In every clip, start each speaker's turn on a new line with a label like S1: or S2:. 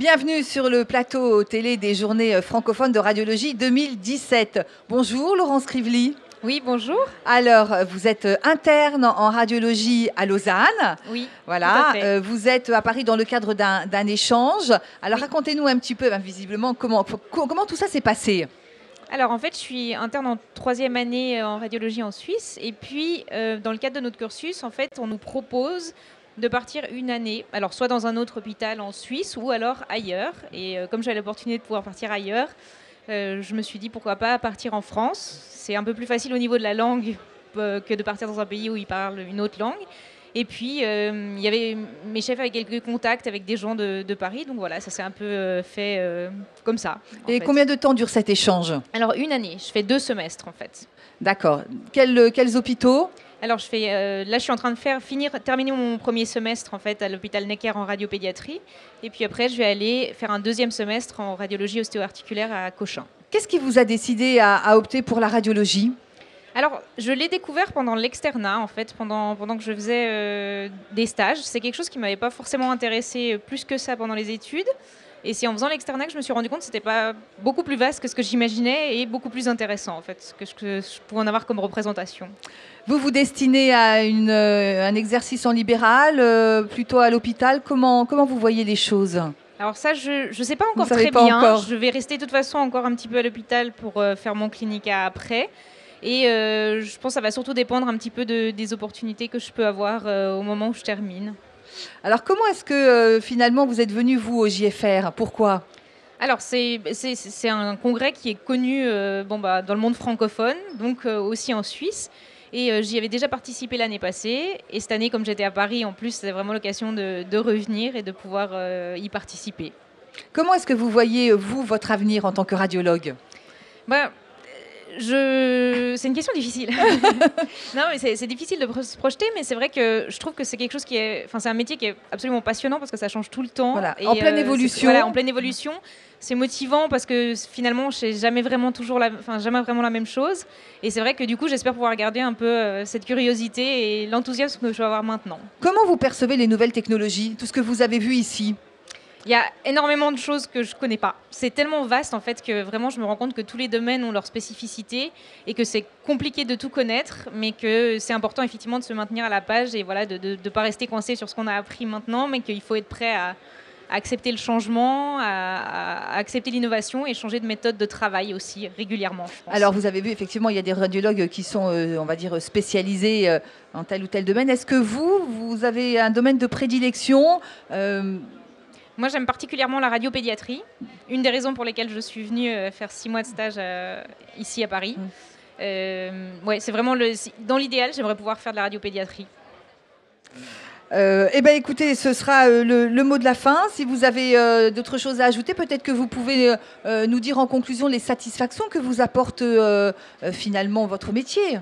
S1: Bienvenue sur le plateau télé des journées francophones de radiologie 2017. Bonjour Laurence Crively.
S2: Oui, bonjour.
S1: Alors, vous êtes interne en radiologie à Lausanne.
S2: Oui,
S1: voilà.
S2: tout à fait.
S1: Vous êtes à Paris dans le cadre d'un échange. Alors,
S2: Oui.
S1: racontez-nous un petit peu, visiblement, comment tout ça s'est passé.
S2: Alors en fait, je suis interne en 3e année en radiologie en Suisse. Et puis, dans le cadre de notre cursus, en fait, on nous propose de partir une année, alors soit dans un autre hôpital en Suisse ou alors ailleurs. Et comme j'avais l'opportunité de pouvoir partir ailleurs, je me suis dit pourquoi pas partir en France. C'est un peu plus facile au niveau de la langue que de partir dans un pays où ils parlent une autre langue. Et puis, il y avait mes chefs avec quelques contacts avec des gens de Paris. Donc voilà, ça s'est un peu fait comme ça.
S1: Et combien de temps dure cet échange?
S2: Alors, une année. Je fais 2 semestres, en fait.
S1: D'accord. Quels hôpitaux?
S2: Alors, là, je suis en train de terminer mon premier semestre, en fait, à l'hôpital Necker en radiopédiatrie. Et puis après, je vais aller faire un 2e semestre en radiologie ostéo-articulaire à Cochin.
S1: Qu'est-ce qui vous a décidé à opter pour la radiologie?
S2: Alors, je l'ai découvert pendant l'externat, en fait, pendant que je faisais des stages. C'est quelque chose qui ne m'avait pas forcément intéressé plus que ça pendant les études. Et c'est en faisant l'externat que je me suis rendu compte que ce n'était pas beaucoup plus vaste que ce que j'imaginais et beaucoup plus intéressant, en fait, que je pouvais en avoir comme représentation.
S1: Vous vous destinez à un exercice en libéral, plutôt à l'hôpital. Comment vous voyez les choses?
S2: Alors ça, je ne sais pas encore
S1: Vous savez
S2: très
S1: pas
S2: bien.
S1: encore.
S2: Je vais rester de toute façon encore un petit peu à l'hôpital pour faire mon clinica après. Et je pense que ça va surtout dépendre un petit peu des opportunités que je peux avoir au moment où je termine.
S1: Alors, comment est-ce que finalement vous êtes venu, vous, au JFR? Pourquoi?
S2: Alors, c'est un congrès qui est connu dans le monde francophone, donc aussi en Suisse. Et j'y avais déjà participé l'année passée. Et cette année, comme j'étais à Paris, en plus, c'était vraiment l'occasion de revenir et de pouvoir y participer.
S1: Comment est-ce que vous voyez, vous, votre avenir en tant que radiologue?
S2: C'est une question difficile. Non, mais c'est difficile de se projeter, mais c'est vrai que je trouve que c'est quelque chose c'est un métier qui est absolument passionnant parce que ça change tout le temps.
S1: Voilà,
S2: et
S1: en pleine évolution.
S2: Voilà, en pleine évolution. C'est motivant parce que finalement, je ne sais jamais vraiment la même chose. Et c'est vrai que du coup, j'espère pouvoir garder un peu cette curiosité et l'enthousiasme que je vais avoir maintenant.
S1: Comment vous percevez les nouvelles technologies, tout ce que vous avez vu ici?
S2: Il y a énormément de choses que je ne connais pas. C'est tellement vaste en fait que vraiment je me rends compte que tous les domaines ont leur spécificité et que c'est compliqué de tout connaître, mais que c'est important effectivement de se maintenir à la page et voilà, de ne pas rester coincé sur ce qu'on a appris maintenant, mais qu'il faut être prêt à accepter le changement, à accepter l'innovation et changer de méthode de travail aussi régulièrement, je pense. Alors
S1: vous avez vu effectivement, il y a des radiologues qui sont, on va dire, spécialisés en tel ou tel domaine. Est-ce que vous avez un domaine de prédilection?
S2: Moi, j'aime particulièrement la radiopédiatrie. Une des raisons pour lesquelles je suis venue faire 6 mois de stage ici à Paris. C'est vraiment dans l'idéal, j'aimerais pouvoir faire de la radiopédiatrie.
S1: Écoutez, ce sera le mot de la fin. Si vous avez d'autres choses à ajouter, peut-être que vous pouvez nous dire en conclusion les satisfactions que vous apporte finalement votre métier.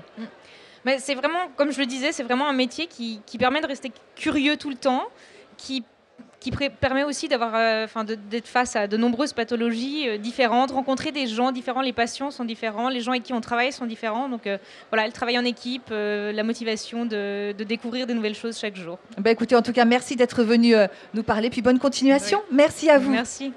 S2: Mais c'est vraiment, comme je le disais, c'est vraiment un métier qui permet de rester curieux tout le temps, qui permet aussi d'être face à de nombreuses pathologies différentes, rencontrer des gens différents, les patients sont différents, les gens avec qui on travaille sont différents. Donc voilà, le travail en équipe, la motivation de découvrir de nouvelles choses chaque jour.
S1: Écoutez, en tout cas, merci d'être venu nous parler, puis bonne continuation. Oui. Merci à vous.
S2: Merci.